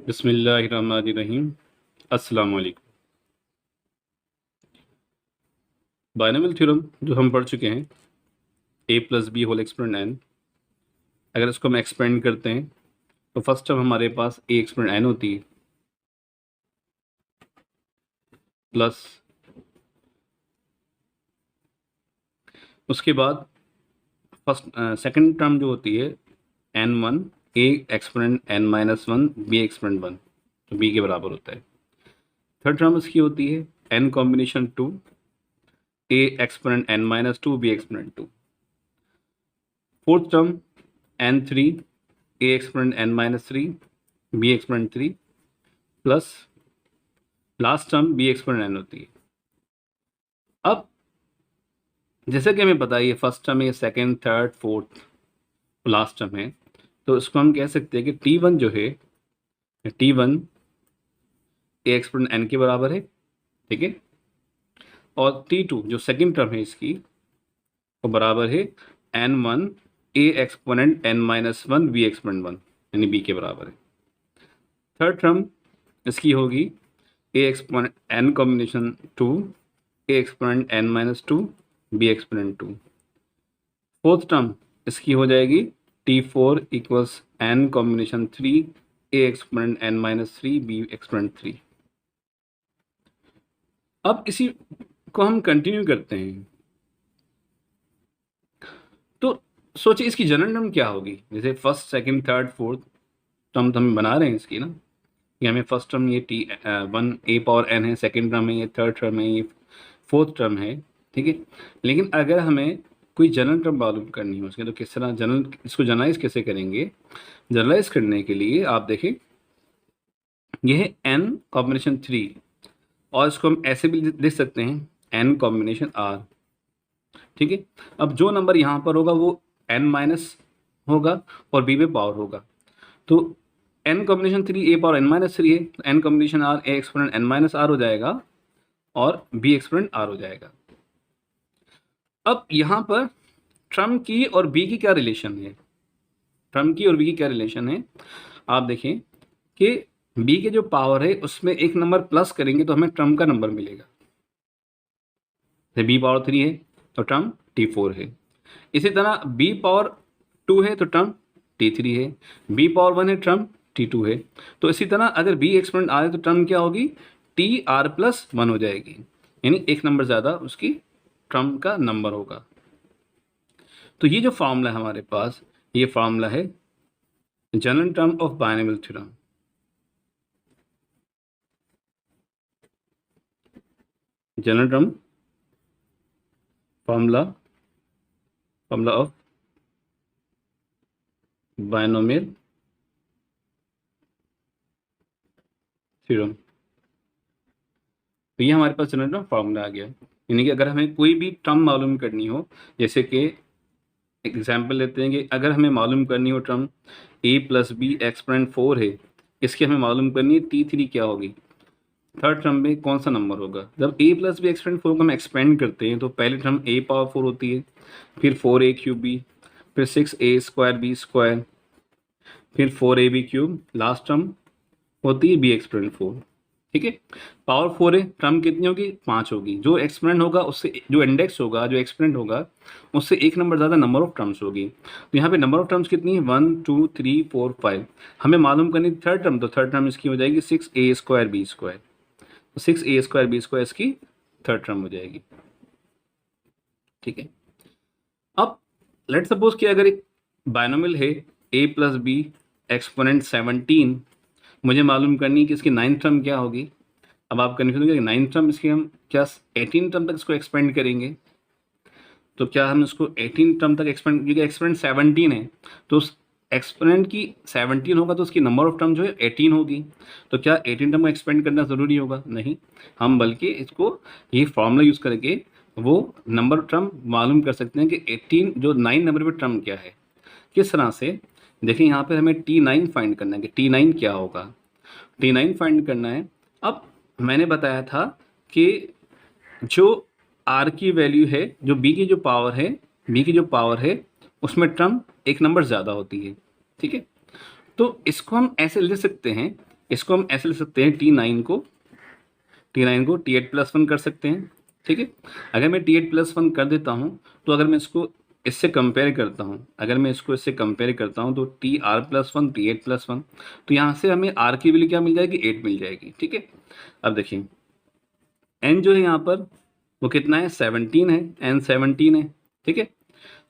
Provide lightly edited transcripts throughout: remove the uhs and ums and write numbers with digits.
बिस्मिल्लाहिर्रहमानिर्रहीम। अस्सलाम वालेकुम। बायनॉमियल थ्योरम जो हम पढ़ चुके हैं, a plus B whole exponent n, अगर इसको हम एक्सपेंड करते हैं तो फर्स्ट टर्म हमारे पास a एक्सपोनेंट n होती है प्लस उसके बाद सेकंड टर्म जो होती है n1 a exponent n minus one b exponent 1, तो b के बराबर होता है। थर्ड टर्म इसकी होती है n combination 2 a exponent n minus 2 b exponent 2। Fourth term n3 a exponent n minus 3 b exponent 3 plus last term b exponent n होती है। अब जैसे कि हमें पता है ये फर्स्ट टर्म है, second, third, fourth, last term है, तो इसको हम कह सकते हैं कि t1 जो है t1 a एक्सपोनेंट n के बराबर है, ठीक है, और t2 जो सेकंड टर्म है इसकी वो बराबर है n1 a exponent n minus one b exponent 1, यानी b के बराबर है। थर्ड टर्म इसकी होगी a exponent n combination 2 a exponent n minus 2 b exponent 2। Fourth term इसकी हो जाएगी t4 equals n combination 3 a exponent n minus 3 b exponent 3। अब इसी को हम कंटिन्यू करते हैं तो सोचिए इसकी जनरल टर्म क्या होगी। जैसे first, second, third, fourth term तो हम बना रहे हैं इसकी ना, ये हमें फर्स्ट टर्म ये t1 a पावर n है, सेकंड टर्म है ये, थर्ड टर्म है ये, फोर्थ टर्म है, ठीक है। लेकिन अगर हमें कोई जनरल टर्म मालूम करनी हो उसके, तो किस तरह जनरल इसको जनरलाइज कैसे करेंगे। जनरलाइज करने के लिए आप देखें यह है n कॉम्बिनेशन 3, और इसको हम ऐसे भी लिख सकते हैं n कॉम्बिनेशन r, ठीक है। अब जो नंबर यहाँ पर होगा वो n माइनस होगा और b में पावर होगा, तो n combination 3 a power n minus 3 है, तो n combination r a exponent n minus r हो जाएगा और b एक्सपोनेंट r हो जाएगा। अब यहाँ पर टर्म की और b की क्या रिलेशन है, टर्म की और b की क्या रिलेशन है, आप देखें कि b के जो पावर है उसमें एक नंबर प्लस करेंगे तो हमें टर्म का नंबर मिलेगा। b पावर 3 है तो टर्म t4 है। इसी तरह b पावर 2 है तो टर्म t3 है, b पावर 1 है टर्म t2 है। तो इसी तरह अगर b एक्सपोनेंट r है तो टर्म क्या होगी, tr प्लस 1 हो जाएगी, यानी एक नंबर ज़्यादा उसकी टर्म का नंबर होगा। तो ये जो फार्मूला है हमारे पास, ये फार्मूला है general term of binomial theorem. General term formula of binomial theorem. तो ये हमारे पास जनरल टर्म फार्मूला आ गया, यानी कि अगर हमें कोई भी टर्म मालूम करनी हो, जैसे कि एग्जाम्पल लेते हैं कि अगर हमें मालूम करनी हो term a plus B exponent 4 है, इसकी हमें मालूम करनी है t3 क्या होगी, थर्ड टर्म में कौन सा नंबर होगा। जब a प्लस बी एक्सपोनेंट 4 को हम एक्सपेंड करते हैं तो पहले टर्म a पावर 4 होती है, फिर 4a क्यूब b, फिर 6a स्क्वायर b स्क्वायर, फिर 4ab क्यूब, लास्ट टर्म होती है b एक्सपोनेंट 4, ठीक है। पावर 4 है, टर्म कितनी होगी, 5 होगी। जो एक्सपोनेंट होगा उससे, जो इंडेक्स होगा, जो एक्सपोनेंट होगा उससे एक नंबर ज़्यादा नंबर ऑफ टर्म्स होगी। तो यहाँ पे नंबर ऑफ टर्म्स कितनी है, 1 2 3 4 5। हमें मालूम करनी थर्ड टर्म, तो थर्ड टर्म इसकी हो जाएगी 6a स्क्वायर b स्क्वायर, तो 6a स्क्वायर b स्क्वायर इसकी थर्ड टर्म हो जाएगी, ठीक है। अब लेट सपोज कि अगर एक बायनोमियल है a प्लस बी एक्सपोनेंट 17, मुझे मालूम करनी है कि इसकी नाइन्थ टर्म क्या होगी। अब आप कन्फ्यूज होंगे नाइन्थ टर्म इसकी हम क्या 18 टर्म तक इसको एक्सपेंड करेंगे, तो क्या हम इसको 18 टर्म तक एक्सपेंड, क्योंकि एक्सपेंड 17 है तो उस एक्सपोनेंट की 17 होगा तो उसकी नंबर ऑफ टर्म जो है 18 होगी। तो क्या 18 टर्म को एक्सपेंड करना ज़रूरी होगा, नहीं, हम बल्कि इसको ये फॉर्मूला यूज़ करके वो नंबर टर्म मालूम कर सकते हैं कि 18 जो 9 नंबर पर टर्म क्या है। किस तरह से, देखिए यहाँ पर हमें T9 फाइंड करना है कि T9 क्या होगा, T9 फाइंड करना है। अब मैंने बताया था कि जो r की वैल्यू है, जो b की जो पावर है, b की जो पावर है उसमें टर्म एक नंबर ज़्यादा होती है, ठीक है। तो इसको हम ऐसे लिख सकते हैं इसको हम ऐसे लिख सकते हैं, T9 को T8+1 कर सकते हैं, ठीक है। अगर मैं T8+1 कर देता हूँ तो अगर मैं इसको इससे कंपेयर करता हूँ, तो TR+1 T8+1, तो यहाँ से हमें R की वैल्यू क्या मिल जाएगी, 8 मिल जाएगी, ठीक है। अब देखिए N जो है यहाँ पर वो कितना है, 17 है, N 17 है, ठीक है,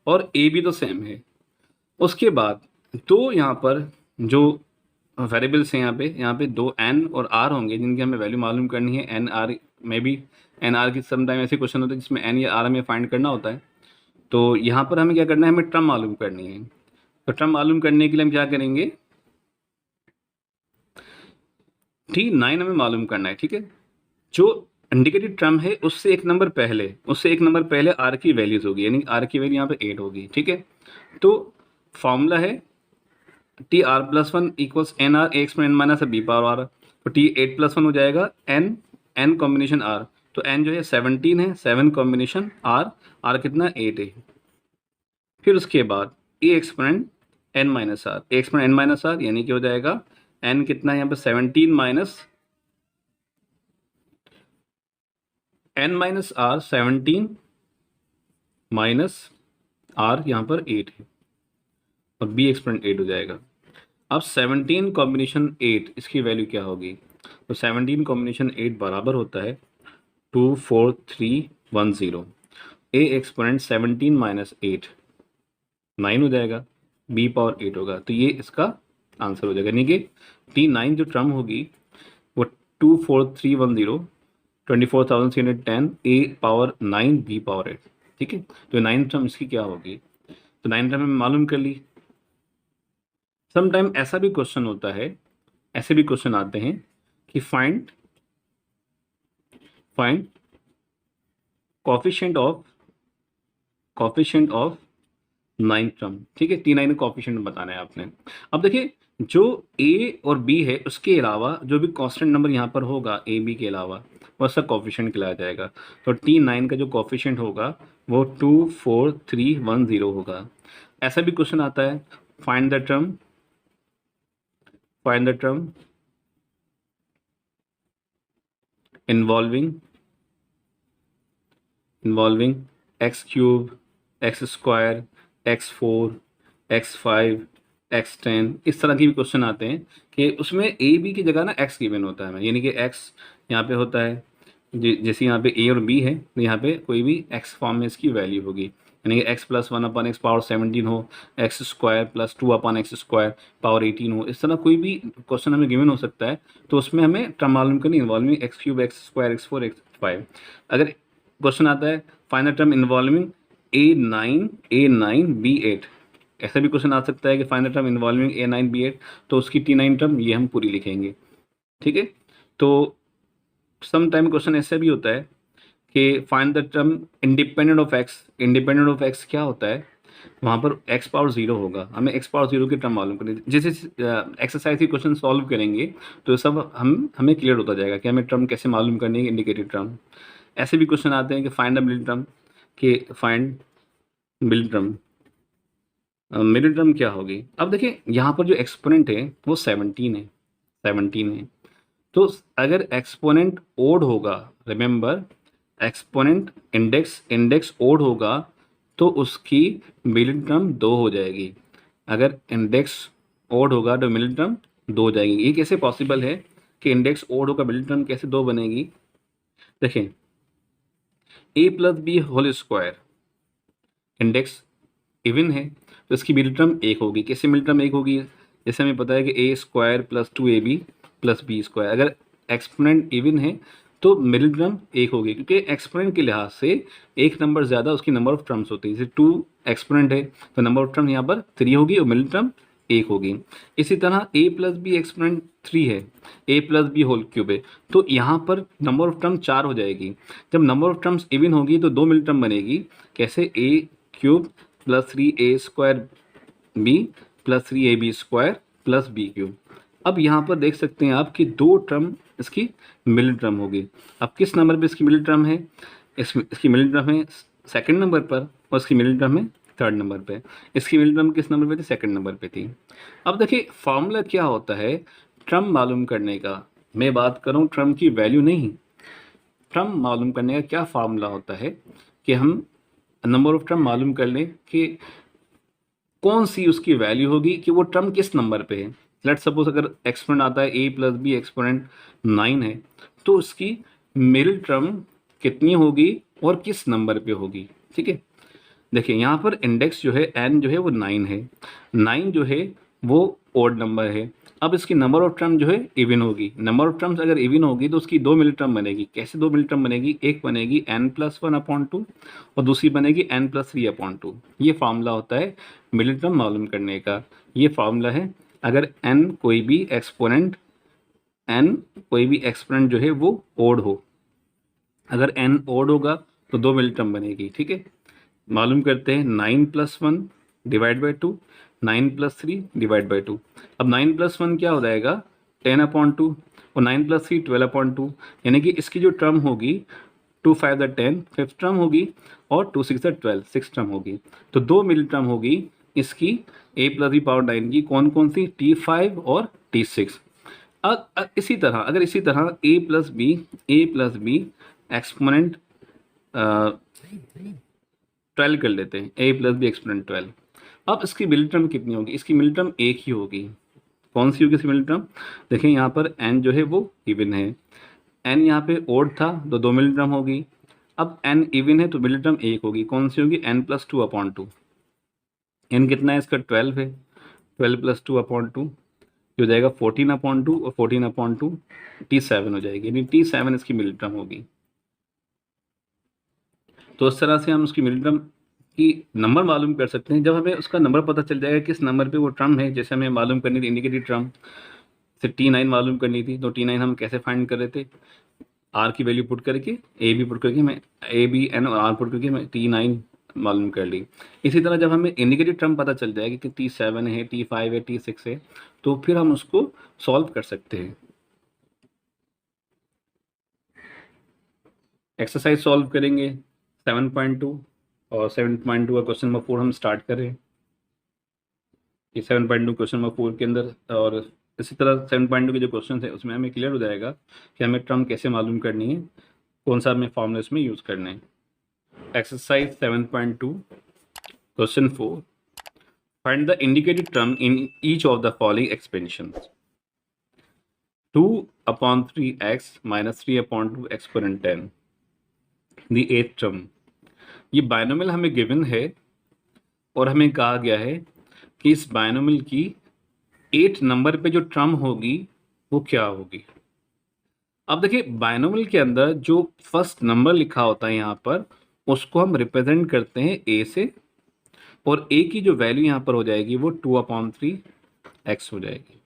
और A भी तो सेम है। उसके बाद दो यहाँ पर जो वेरिएबल्स हैं, यहाँ पे दो N और R होंगे जिनकी हमें वैल्यू मालूम करनी है। N R में भी N R की सम टाइम ऐसे क्वेश्चन होते हैं जिसमें N या R हमें फाइंड करना होता है। तो यहाँ पर हमें क्या करना है, हमें टर्म मालूम करनी है। तो टर्म मालूम करने के लिए हम क्या करेंगे, T9 हमें मालूम करना है, ठीक है। जो इंडिकेटेड टर्म है उससे एक नंबर पहले R की वैल्यूज होगी, यानी R की वैल्यू यहाँ पे 8 होगी, ठीक है। तो फॉर्मूला है TR+1 equals NR A exponent minus B power R। तो T8+1 हो जाएगा N कॉम्बिनेशन R। तो N जो है 17 है, 7 कॉम्बिनेशन R कितना 8 है। फिर उसके बाद A exponent N minus R यानी कि हो जाएगा N कितना है यहाँ पे 17 minus N minus R, 17 minus R यहाँ पर 8 है, और B एक्सपोनेंट 8 हो जाएगा। अब 17 कॉम्बिनेशन 8 इसकी वैल्यू क्या होगी, तो 17 कॉम्बिनेशन 8 बराबर होता है 24310। A एक्सपोनेंट 17 माइनस 8 9 हो जाएगा, B पावर 8 होगा, तो ये इसका आंसर हो जाएगा। यानी कि T9 जो टर्म होगी वो 24310 24,310 A पावर 9 B पावर 8, ठीक है। तो 9 टर्म इसकी क्या होगी, तो 9 टर्म हमें मालूम कर ली। समटाइम ऐसा भी क्वेश्चन होता है, ऐसे भी क्वेश्चन आते हैं कि फाइंड कोफिशिएंट ऑफ 9 टर्म, ठीक है। T9 कोफिशिएंट बताना है आपने। अब देखिए जो A और B है उसके अलावा जो भी कांस्टेंट नंबर यहाँ पर होगा A B के अलावा वह सब कोफिशिएंट कहलाया जाएगा। तो T9 का जो कोफिशिएंट होगा वो 24310 होगा। ऐसा भी क्वेश्चन आता है, find the term involving x³ x² x4 x5 x10, इस तरह के भी क्वेश्चन आते हैं कि उसमें A B की जगह ना x गिवन होता है, यानी कि x यहाँ पे होता है, जैसे यहाँ पे A और B है तो यहाँ पे कोई भी x फॉर्म में इसकी वैल्यू होगी, यानी कि x+1/x पावर 17 हो, x² + 2/x² पावर 18 हो। इस तरह कोई भी क्वेश्चन हमें गिवन हो सकता है, तो उसमें हमें टर्म मालूम करनी involving x³ x² x4 x5। अगर क्वेश्चन आता है find the term involving A9 B8, ऐसा भी क्वेश्चन आ सकता है कि find the term involving A9 B8, तो उसकी T9 टर्म ये हम पूरी लिखेंगे, ठीक है। तो सम टाइम क्वेश्चन ऐसा भी होता है कि find the term independent of x क्या होता है, वहाँ पर x पावर 0 होगा, हमें x पावर 0 की टर्म मालूम करनी है। जैसे एक्सरसाइज की क्वेश्चन सॉल्व करेंगे तो सब हमें क्लियर होता जाएगा कि हमें टर्म कैसे मालूम करनी है, इंडिकेटेड टर्म। ऐसे भी क्वेश्चन आते हैं कि find the middle term, middle term क्या होगी। अब देखिए यहाँ पर जो एक्सपोनेंट है वो 17 है। तो अगर एक्सपोनेंट ओड होगा, रिमेंबर एक्सपोनेंट इंडेक्स ओड होगा तो उसकी मिडिल टर्म 2 हो जाएगी। अगर इंडेक्स ओड होगा तो मिडिल टर्म 2 हो जाएगी। ये कैसे पॉसिबल है कि इंडेक्स ओड होगा मिडिल टर्म कैसे 2 बनेगी, देखें A + B whole square index even है तो इसकी मिडिल टर्म 1 होगी। कैसे मिडिल टर्म 1 होगी, जैसे हमें पता है कि A² + 2AB + B²। अगर एक्सपोनेंट इवन है तो मिडिल टर्म 1 होगी, क्योंकि एक्सपोनेंट के लिहाज से एक नंबर ज़्यादा उसकी नंबर ऑफ टर्म्स होती है। जैसे 2 एक्सपोनेंट है तो नंबर ऑफ टर्म यहाँ पर 3 होगी और मिडिल टर्म 1 होगी। इसी तरह A + B एक्सपोनेंट 3 है, A + B होल क्यूब है, तो यहाँ पर नंबर ऑफ टर्म 4 हो जाएगी। जब नंबर ऑफ टर्म्स इवन होगी तो 2 मिडिल टर्म बनेगी, कैसे A³ + 3A² B + 3AB² + B³। अब यहाँ पर देख सकते हैं आप कि 2 टर्म इसकी मिडिल टर्म होगी। अब किस नंबर पे इसकी मिडिल टर्म है, इसकी मिडिल टर्म है सेकंड नंबर पर और इसकी मिडिल टर्म है थर्ड नंबर पे। इसकी मिडिल टर्म किस नंबर पे थी, सेकंड नंबर पे थी। अब देखिए फॉर्मूला क्या होता है ट्रम मालूम करने का, मैं बात कर रहा हूँ ट्रम की वैल्यू नहीं, ट्रम मालूम करने का क्या फार्मूला होता है कि हम नंबर ऑफ ट्रम मालूम कर लें कि कौन सी उसकी वैल्यू होगी कि वो टर्म किस नंबर पे है। लेट सपोज अगर एक्सपोनेंट आता है a प्लस बी एक्सपोनेंट 9 है, तो उसकी मिडिल टर्म कितनी होगी और किस नंबर पे होगी। ठीक है, देखिए यहाँ पर इंडेक्स जो है n जो है वो 9 है, 9 जो है वो ओड नंबर है। अब इसकी नंबर ऑफ टर्म जो है इवन होगी, नंबर ऑफ टर्म्स अगर इवन होगी तो उसकी दो मिडिल टर्म बनेगी। कैसे दो मिडिल टर्म बनेगी, एक बनेगी n+1/2 और दूसरी बनेगी n+3/2। ये फार्मूला होता है मिडिल टर्म मालूम करने का। ये फार्मूला है अगर n कोई भी एक्सपोनेंट जो है वो ओड हो, अगर n ओड होगा तो दो मिडिल टर्म बनेगी। ठीक है, मालूम करते हैं 9+1 डिवाइड बाई 2, 9+3 डिवाइड बाई 2। अब 9+1 क्या हो जाएगा 10/2 और 9+3 12/2, यानी कि इसकी जो टर्म होगी 2 5 10 फिफ्थ टर्म होगी और 2 6 12 सिक्स टर्म होगी। तो दो मिडिल टर्म होगी इसकी a+9 की, कौन कौन सी, T5 और T6। इसी तरह अगर इसी तरह a+b एक्सपोनेंट 12 कर लेते हैं, a+b एक्सपोनेंट 12। अब इसकी मिडिल टर्म कितनी होगी, इसकी मिडिल टर्म एक ही होगी। कौन सी होगी इसकी मिडिल टर्म, देखें यहाँ पर n जो है वो इवन है, n यहाँ पे ओड था तो दो मिडिल टर्म होगी। अब n इवन है तो मिडिल टर्म एक होगी, कौन सी होगी, n+2/2। n कितना है इसका 12 है, 12+2/2 हो जाएगा 14/2 और 14/2 T7 हो जाएगी, यानी T7 इसकी मिडिल टर्म होगी। तो इस तरह से हम उसकी मिडिल टर्म की नंबर मालूम कर सकते हैं। जब हमें उसका नंबर पता चल जाएगा किस नंबर पे वो टर्म है, जैसे हमें मालूम करनी थी इंडिकेटिव टर्म से T9 मालूम करनी थी, तो T9 हम कैसे फाइंड कर रहे थे, R की वैल्यू पुट करके, A B पुट करके, मैं A B N और R पुट करके मैं T9 मालूम कर ली। इसी तरह जब हमें इंडिकेटिव टर्म पता चल जाएगी कि T7 है, T5 है, T6 है, तो फिर हम उसको सॉल्व कर सकते हैं। एक्सरसाइज सॉल्व करेंगे 7.2 और 7.2 का क्वेश्चन नंबर 4 हम स्टार्ट करें। ये 7.2 क्वेश्चन नंबर 4 के अंदर, और इसी तरह 7.2 के जो क्वेश्चन है उसमें हमें क्लियर हो जाएगा कि हमें टर्म कैसे मालूम करनी है, कौन सा हमें फॉर्मूला इसमें यूज़ करना है। Exercise 7.2 question 4, find the indicated term in each of the following expansion. 2/3x - 3/2 exponent 10 the th term. ये बायनोमियल हमें गिवन है और हमें कहा गया है कि इस बायनोमियल की 8 नंबर पे जो टर्म होगी वो क्या होगी। अब देखिए बायनोमियल के अंदर जो फर्स्ट नंबर लिखा होता है यहाँ पर, उसको हम रिप्रेजेंट करते हैं a से, और a की जो वैल्यू यहाँ पर हो जाएगी वो 2/3x हो जाएगी।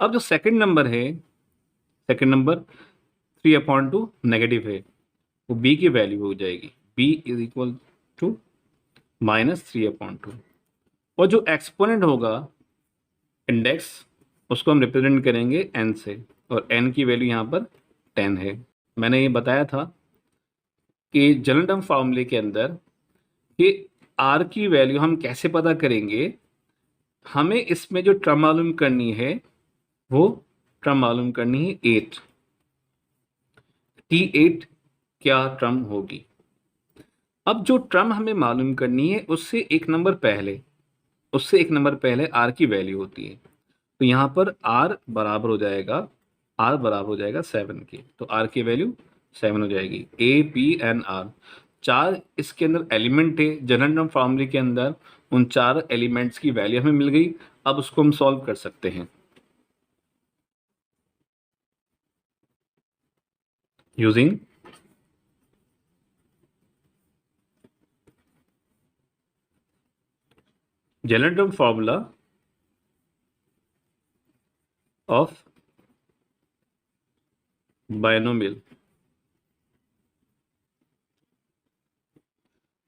अब जो सेकंड नंबर है, सेकंड नंबर 3/2 नेगेटिव है, वो b की वैल्यू हो जाएगी b = -3/2। और जो एक्सपोनेंट होगा इंडेक्स, उसको हम रिप्रेजेंट करेंगे n से, और n की वैल्यू यहाँ पर 10 है। मैंने ये बताया था कि जनरल टर्म फार्मूले के अंदर कि r की वैल्यू हम कैसे पता करेंगे, हमें इसमें जो टर्म मालूम करनी है वो टर्म मालूम करनी है 8, T8 क्या टर्म होगी। अब जो टर्म हमें मालूम करनी है उससे एक नंबर पहले r की वैल्यू होती है, तो यहाँ पर r बराबर हो जाएगा 7 के, तो r की वैल्यू 7 हो जाएगी। A P N R 4 इसके अंदर एलिमेंट है जनरल टर्म फार्मूले के अंदर, उन 4 एलिमेंट्स की वैल्यू हमें मिल गई। अब उसको हम सॉल्व कर सकते हैं using general term formula of binomial.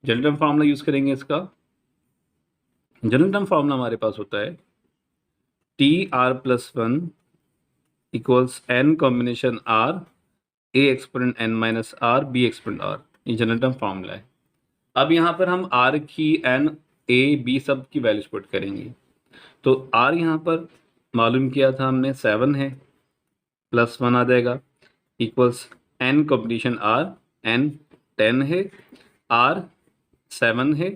General term formula use करेंगे इसका। जनरल टर्म फार्मूला हमारे पास होता है TR+1 = n combination R, A exponent n - R, B exponent R। ये जनरल टर्म फार्मूला है। अब यहाँ पर हम R की, N, A, B सब की वैल्यूज पुट करेंगे। तो R यहाँ पर मालूम किया था हमने 7 है, +1 आ जाएगा, equals n combination r, n 10 है, r 7 है,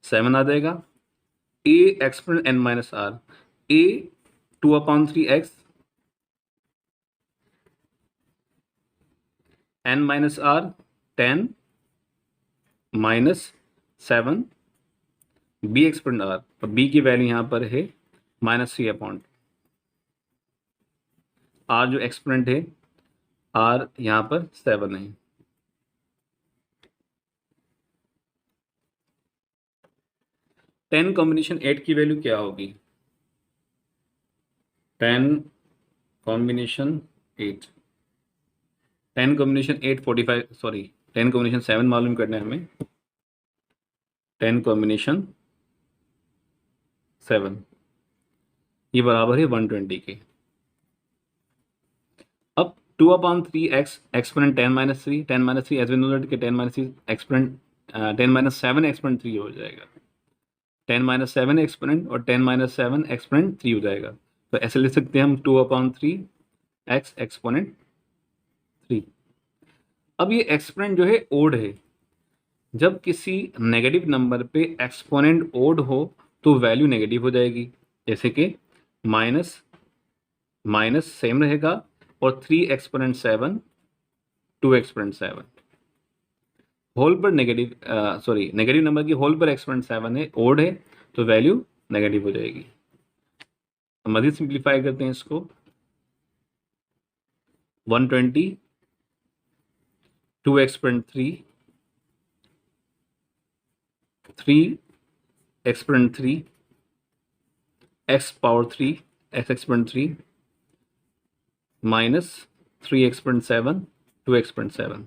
7 आ जाएगा, a exponent n minus r, a 2/3x n minus r 10 minus 7 b exponent r, और b की वैल्यू यहाँ पर है -3/, r जो एक्सपोनेंट है r यहाँ पर 7 है। टेन कॉम्बिनेशन 8 की वैल्यू क्या होगी? 10 कॉम्बिनेशन 8, 10 कॉम्बिनेशन 8 45, सॉरी 10 कॉम्बिनेशन 7 मालूम करना है हमें। 10 कॉम्बिनेशन 7 ये बराबर है 120 के। अब 2/3x exponent 10 - 3 as we know that कि 10 - 3 एक्सपोनेंट 10 - 7 एक्सपोनेंट 3 हो जाएगा, 10 - 7 एक्सपोनेंट और 10 - 7 एक्सपोनेंट 3 हो जाएगा। तो ऐसे लिख सकते हैं हम 2/3x एक्सपोनेंट 3। अब ये एक्सपोनेंट जो है ओड है, जब किसी नेगेटिव नंबर पे एक्सपोनेंट ओड हो तो वैल्यू नेगेटिव हो जाएगी, जैसे कि माइनस माइनस सेम रहेगा और 3 एक्सपोनेंट 7 2 एक्सपोनेंट 7 होल पर नेगेटिव, सॉरी नेगेटिव नंबर की होल पर एक्सपोनेंट 7 है, ओड है, तो वैल्यू नेगेटिव हो जाएगी। मजीद सिंप्लीफाई करते हैं इसको, 120 2 exponent 3 3 exponent 3 x power 3 x exponent 3 minus 3 exponent 7 2 exponent 7।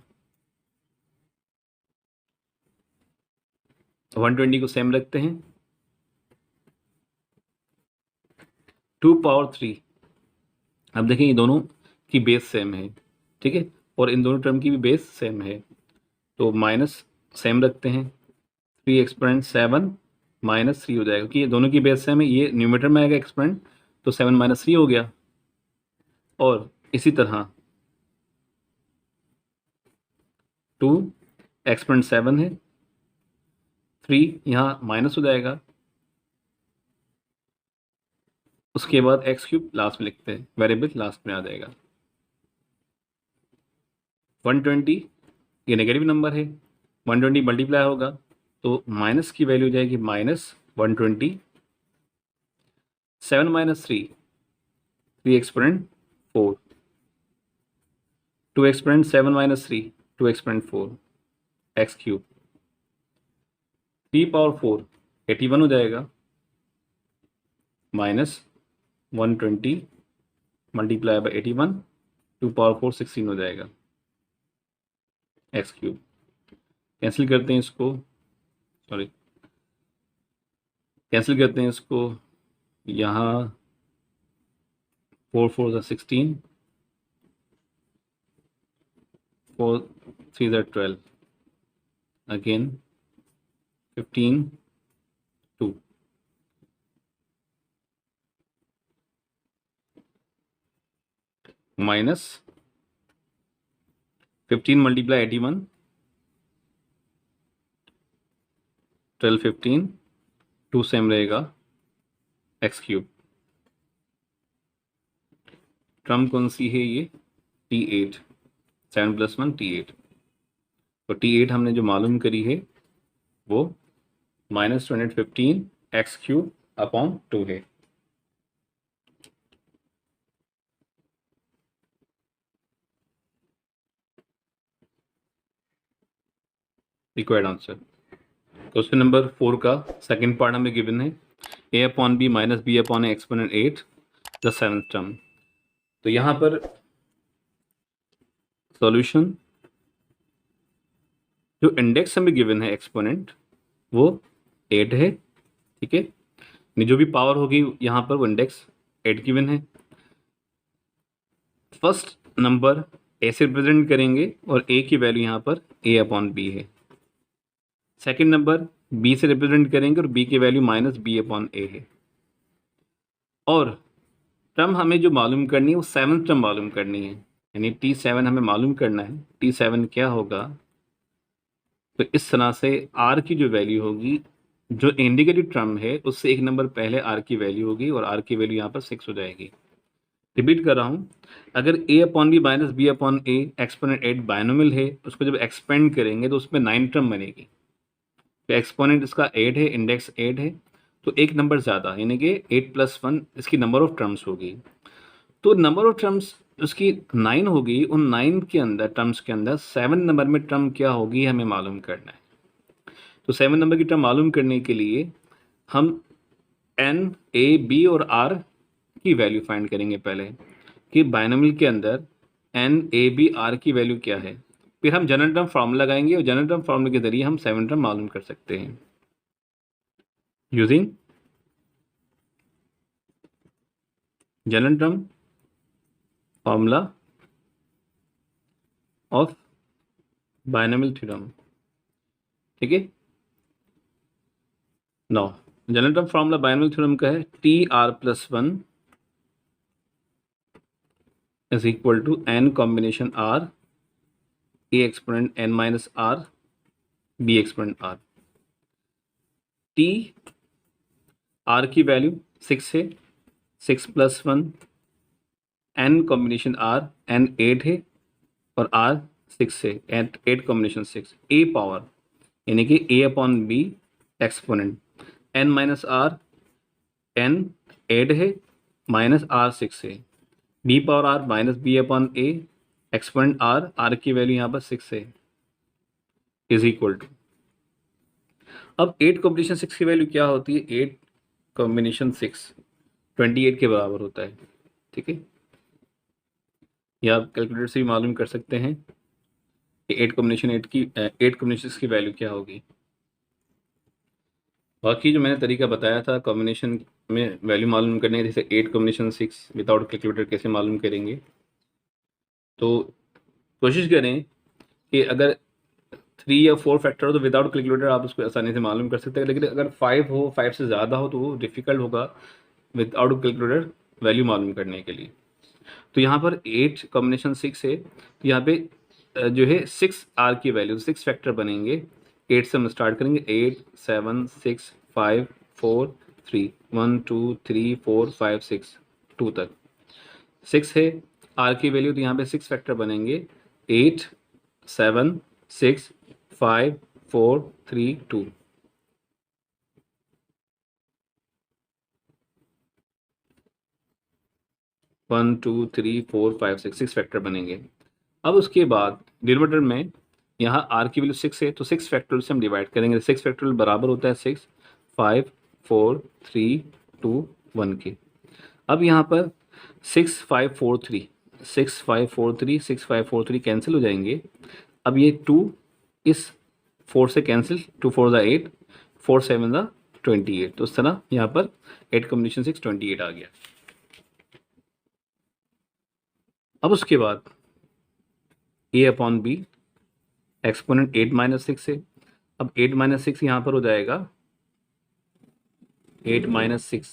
120 को सेम रखते हैं, 2 पावर 3। अब देखें ये दोनों की बेस सेम है, ठीक है, और इन दोनों टर्म की भी बेस सेम है, तो माइनस सेम रखते हैं, 3 एक्सपोनेंट 7 -3 हो जाएगा, क्योंकि ये दोनों की बेस सेम है, ये न्यूमरेटर में आएगा एक्सपोनेंट, तो 7 - 3 हो गया। और इसी तरह 2 एक्सपोनेंट 7 है, 3 यहाँ माइनस हो जाएगा, उसके बाद x³ लास्ट में लिखते हैं, वेरिएबल लास्ट में आ जाएगा। 120 ये नेगेटिव नंबर है, 120 मल्टीप्लाई होगा तो माइनस की वैल्यू हो जाएगी -120, 7 - 3 3 exponent 4, 2 exponent 7 - 3 2 exponent 4 x³, 3 power 4 81 हो जाएगा, -120 मल्टीप्लाई बाई 81, 2 पावर 4 16 हो जाएगा, x³ कैंसिल करते हैं इसको, सॉरी कैंसिल करते हैं इसको, यहाँ 4 4 16, 4 3 12, अगेन 15 2, माइनस 15 मल्टीप्लाई 81, 12 15, 2 सेम रहेगा, x³। टर्म कौन सी है ये? T8, 7 + 1 T8, तो T8 हमने जो मालूम करी है वो -215 x³/2 है। रिक्वायर्ड आंसर क्वेश्चन नंबर 4 का सेकंड पार्ट हमें गिवन है, a/b - b/a exponent 8 the 7th term. तो यहाँ पर सॉल्यूशन जो इंडेक्स हमें गिवन है एक्सपोनेंट वो 8 है, ठीक है, जो भी पावर होगी यहाँ पर वो इंडेक्स 8 गिवन है। फर्स्ट नंबर ए से रिप्रेजेंट करेंगे और ए की वैल्यू यहाँ पर a/b है। सेकंड नंबर बी से रिप्रेजेंट करेंगे और बी की वैल्यू -b/a है। और टर्म हमें जो मालूम करनी है वो सेवन्थ टर्म मालूम करनी है, यानी T7 हमें मालूम करना है। T7 क्या होगा, तो इस तरह से R की जो वैल्यू होगी, जो इंडिकेटिव टर्म है उससे एक नंबर पहले R की वैल्यू होगी और R की वैल्यू यहाँ पर 6 हो जाएगी। रिपीट कर रहा हूँ, अगर a upon B minus B upon A exponent 8 binomial है, उसको जब एक्सपेंड करेंगे तो उसमें 9 टर्म बनेगी। तो एक्सपोनेंट इसका 8 है, इंडेक्स 8 है, तो एक नंबर ज़्यादा, यानी कि 8 + 1 इसकी नंबर ऑफ टर्म्स होगी। तो नंबर ऑफ टर्म्स उसकी 9 होगी, उन 9 के अंदर टर्म्स के अंदर 7 नंबर में टर्म क्या होगी हमें मालूम करना है। तो 7 नंबर की टर्म मालूम करने के लिए हम n, a, b और r की वैल्यू फाइंड करेंगे पहले, कि बायनोमियल के अंदर n, a, b, r की वैल्यू क्या है। फिर हम जनरल टर्म फार्मूला लगाएंगे और जनरल टर्म फार्मूले के जरिए हम 7 टर्म मालूम कर सकते हैं using general term formula of binomial theorem. ठीक है, no general term formula binomial theorem का है TR+1 is equal to n combination r, a exponent n minus r, b exponent r। t r की value 6 है, 6 + 1, n combination r, n 8 है और r 6 है, 8 combination 6, a power यानी कि a upon b exponent n minus r, n 8 है minus r 6 है, b power r minus b upon a exponent r की वैल्यू यहाँ पर 6 है, इज इक्वल टू, अब 8 कॉम्बिनेशन 6 की वैल्यू क्या होती है, 8 कॉम्बिनेशन 6 28 के बराबर होता है। ठीक है, या आप कैलकुलेटर से भी मालूम कर सकते हैं कि 8 कॉम्बिनेशन 6 की वैल्यू क्या होगी। बाकी जो मैंने तरीका बताया था कॉम्बिनेशन में वैल्यू मालूम करने का, जैसे 8 कॉम्बिनेशन 6 विदाउट कैलकुलेटर कैसे मालूम करेंगे, तो कोशिश करें कि अगर 3 या 4 फैक्टर हो तो विदाउट कैलकुलेटर आप उसको आसानी से मालूम कर सकते हैं, लेकिन अगर 5 हो, 5 से ज़्यादा हो तो वो डिफ़िकल्ट होगा विदाउट कैलकुलेटर वैल्यू मालूम करने के लिए। तो यहाँ पर 8 कॉम्बिनेशन 6 है, तो यहाँ पे जो है 6 की वैल्यू 6 फैक्टर बनेंगे। 8 से हम स्टार्ट करेंगे, 8 7 6 5 4 3 1 2 3 4 5 6 2 तक 6 है। की वैल्यू, तो यहाँ पे 6 फैक्टर बनेंगे, 8 7 6 5 4 3 2। 1 2 3 4 5 6 फैक्टर बनेंगे। अब उसके बाद डिनोमिनेटर में यहाँ r की वैल्यू 6 है, तो 6 फैक्टोरियल से हम डिवाइड करेंगे। 6 फैक्टोरियल बराबर होता है 6 5 4 3 2 1 के। अब यहाँ पर 6 5 4 3 6 5 4 3 6 5 4 3 कैंसिल हो जाएंगे। अब ये 2 इस 4 से कैंसिल, 2 4 ज़ा 8, 4 7 ज़ा 28, तो उस तरह यहाँ पर 8 कॉम्बिनेशन 6 28 आ गया। अब उसके बाद a upon B exponent 8 minus 6 है। अब 8 माइनस 6 यहाँ पर हो जाएगा 8 माइनस 6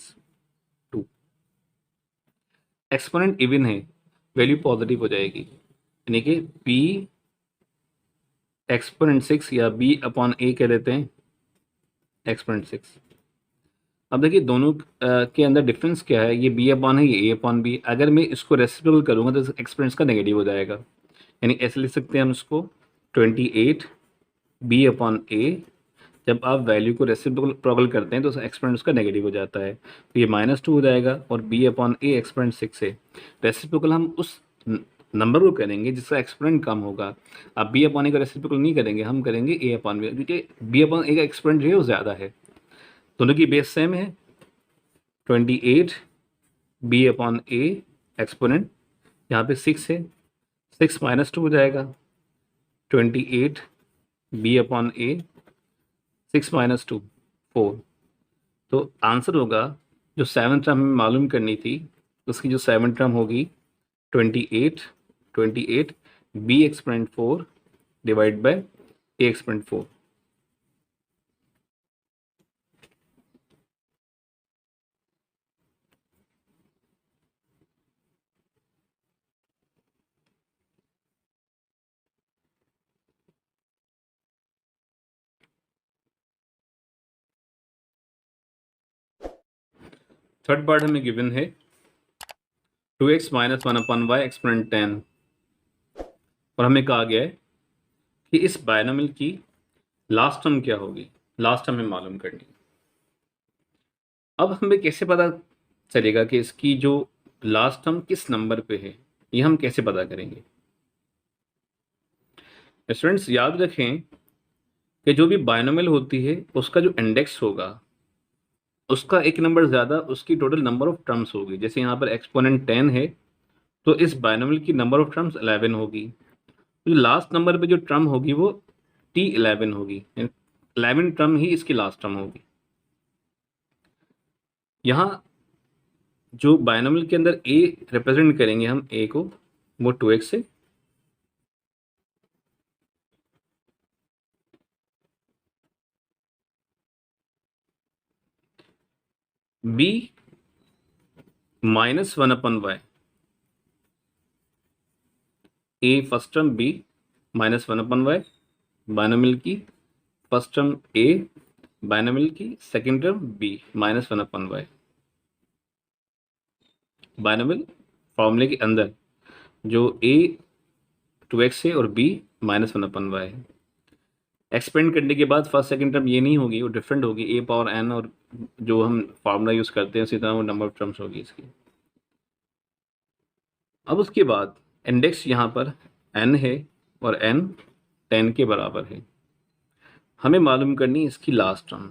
2। एक्सपोनेंट इवन है, वैल्यू पॉजिटिव हो जाएगी, यानी कि b एक्सपोनेंट 6 या b अपॉन a कह देते हैं एक्सपोनेंट 6। अब देखिए दोनों के अंदर डिफरेंस क्या है, ये b अपॉन है, ये a अपॉन b। अगर मैं इसको रेसिप्रोकल करूँगा तो एक्सपोनेंट्स का नेगेटिव हो जाएगा, यानी ऐसे लिख सकते हैं हम इसको 28 b अपॉन a। जब आप वैल्यू को रेसिप्रोकल करते हैं तो एक्सपोनेंट उसका नेगेटिव हो जाता है, तो ये -2 हो जाएगा और b अपॉन a एक्सपोनेंट 6 है। रेसिप्रोकल हम उस नंबर को करेंगे जिसका एक्सपोनेंट कम होगा। आप b अपॉन a का रेसिप्रोकल नहीं करेंगे, हम करेंगे a अपॉन b, क्योंकि b अपॉन a का एक्सपोनेंट जो है वो ज़्यादा है। दोनों की बेस सेम है, 28 b अपॉन a एक्सपोनेंट, यहाँ पे 6 है, 6 -2 हो जाएगा, 28 b अपॉन a 6 -2 4। तो आंसर होगा, जो 7 टर्म हमें मालूम करनी थी उसकी जो 7 टर्म होगी 28 b exponent 4 divide by a exponent 4। Third part हमें गिवन है 2x माइनस 1/y एक्सपोनेंट 10, और हमें कहा गया है कि इस बायनोमियल की लास्ट टर्म क्या होगी, लास्ट टर्म हमें मालूम करनी है। अब हमें कैसे पता चलेगा कि इसकी जो लास्ट टर्म किस नंबर पे है, ये हम कैसे पता करेंगे? स्टूडेंट्स याद रखें कि जो भी बायनोमियल होती है उसका जो इंडेक्स होगा उसका एक नंबर ज़्यादा उसकी टोटल नंबर ऑफ टर्म्स होगी। जैसे यहाँ पर एक्सपोनेंट 10 है तो इस बायनोमियल की नंबर ऑफ टर्म्स 11 होगी, तो लास्ट नंबर पे जो टर्म होगी वो T11 होगी, 11 टर्म ही इसकी लास्ट टर्म होगी। यहाँ जो बायनोमियल के अंदर a रिप्रेजेंट करेंगे हम a को, वो 2x से, b minus 1/y, a first term b minus 1/y, binomial की फर्स्ट टर्म a, बायनोमियल की second term b minus 1/y। Binomial फॉर्मूले के अंदर जो a 2x है और b माइनस 1/y है। एक्सपेंड करने के बाद फर्स्ट सेकंड टर्म ये नहीं होगी, वो डिफरेंट होगी, a पावर n, और जो हम फार्मूला यूज़ करते हैं उसी तरह वो नंबर ऑफ टर्म्स होगी इसकी। अब उसके बाद इंडेक्स यहाँ पर n है और n 10 के बराबर है। हमें मालूम करनी है इसकी लास्ट टर्म।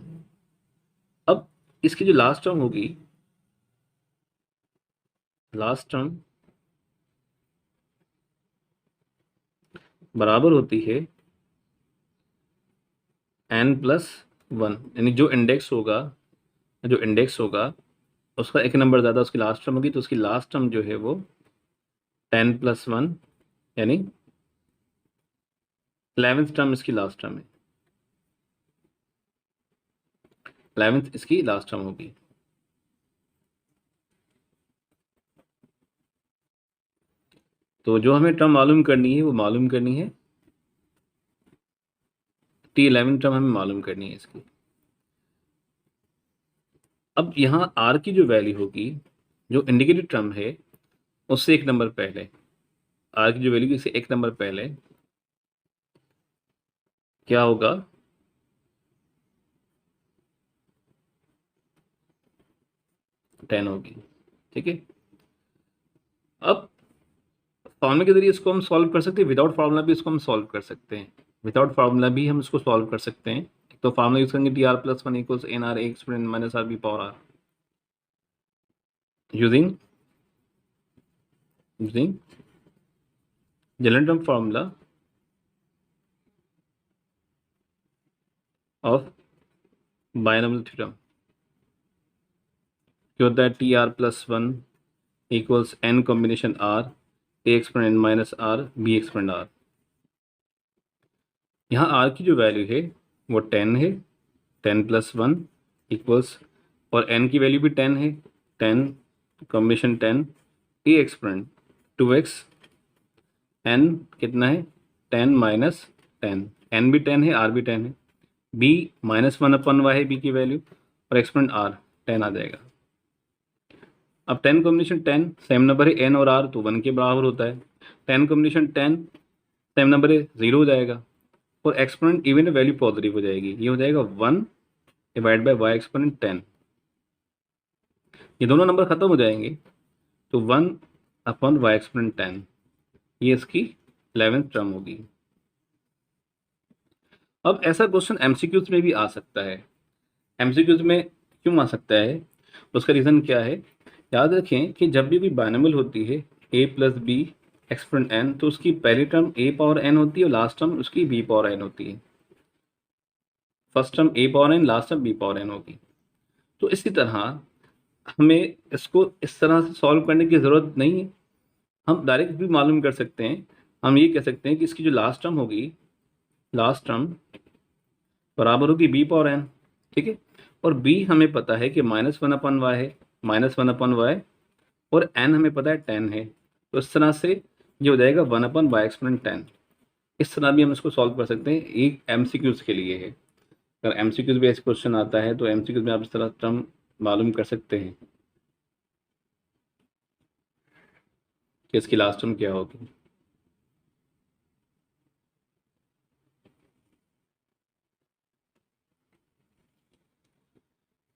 अब इसकी जो लास्ट टर्म होगी, लास्ट टर्म बराबर होती है n+1, यानी जो इंडेक्स होगा उसका एक नंबर ज़्यादा उसकी लास्ट टर्म होगी, तो उसकी लास्ट टर्म जो है वो 10+1 यानी 11th टर्म इसकी लास्ट टर्म है, 11th इसकी लास्ट टर्म होगी। तो जो हमें टर्म मालूम करनी है वो मालूम करनी है T11 टर्म हमें मालूम करनी है इसकी। अब यहाँ R की जो वैल्यू होगी, जो इंडिकेटेड टर्म है उससे एक नंबर पहले, R की जो वैल्यू इससे एक नंबर पहले क्या होगा, टेन होगी। ठीक है, अब फॉर्मूले के जरिए इसको हम सॉल्व कर सकते हैं, विदाउट फार्मूला भी इसको हम सॉल्व कर सकते हैं, विदाउट फार्मूला भी हम इसको सॉल्व कर सकते हैं। तो फार्मूला यूज करेंगे TR+1 equals NR exponent minus RB power R, using general term formula of binomial theorem, क्या होता है TR+1 equals n combination R A exponent minus R B exponent R। यहाँ R की जो वैल्यू है वो 10 है, 10+1 इक्वल्स, और n की वैल्यू भी 10 है, 10 combination 10 A exponent 2x, n कितना है 10 माइनस 10, n भी 10 है R भी 10 है, b माइनस 1/y है b की वैल्यू, और एक्सपोनेंट R 10 आ जाएगा। अब 10 कॉम्बिनेशन 10 सेम नंबर है n और r, तो 1 के बराबर होता है। 10 कॉम्बिनेशन 10 सेम नंबर है 0 हो जाएगा, और एक्सपोनेंट इवन वैल्यू पॉजिटिव हो जाएगी, ये हो जाएगा 1 डिवाइड बाय y एक्सपोनेंट 10। ये दोनों नंबर खत्म हो जाएंगे तो 1/y एक्सपोनेंट 10, ये इसकी 11th टर्म होगी। अब ऐसा क्वेश्चन एमसीक्यूज में भी आ सकता है। एमसीक्यूज में क्यों आ सकता है, उसका रीज़न क्या है? याद रखें कि जब भी कोई बायनोमियल होती है a+b एक्सपोनेंट n, तो उसकी पहली टर्म a पावर n होती है और लास्ट टर्म उसकी b पावर n होती है। First term a power n, last term b power n होगी। तो इसी तरह हमें इसको इस तरह से सॉल्व करने की ज़रूरत नहीं है, हम डायरेक्ट भी मालूम कर सकते हैं। हम ये कह सकते हैं कि इसकी जो लास्ट टर्म होगी, लास्ट टर्म बराबर होगी b पावर n। ठीक है, और b हमें पता है कि -1/y है, -1/y, और n हमें पता है 10 है, तो इस तरह से ये हो जाएगा 1/y एक्सपोनेंट 10। इस तरह भी हम इसको सॉल्व कर सकते हैं, एक एमसीक्यूज के लिए है। अगर एमसीक्यूज भी ऐसे क्वेश्चन आता है तो एमसीक्यूज में आप इस तरह टर्म मालूम कर सकते हैं। कि इसकी लास्ट टर्म क्या होगी।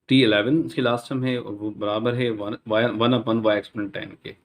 T11 इसकी लास्ट टर्म है, वो बराबर है one one upon Y exponent 10 के।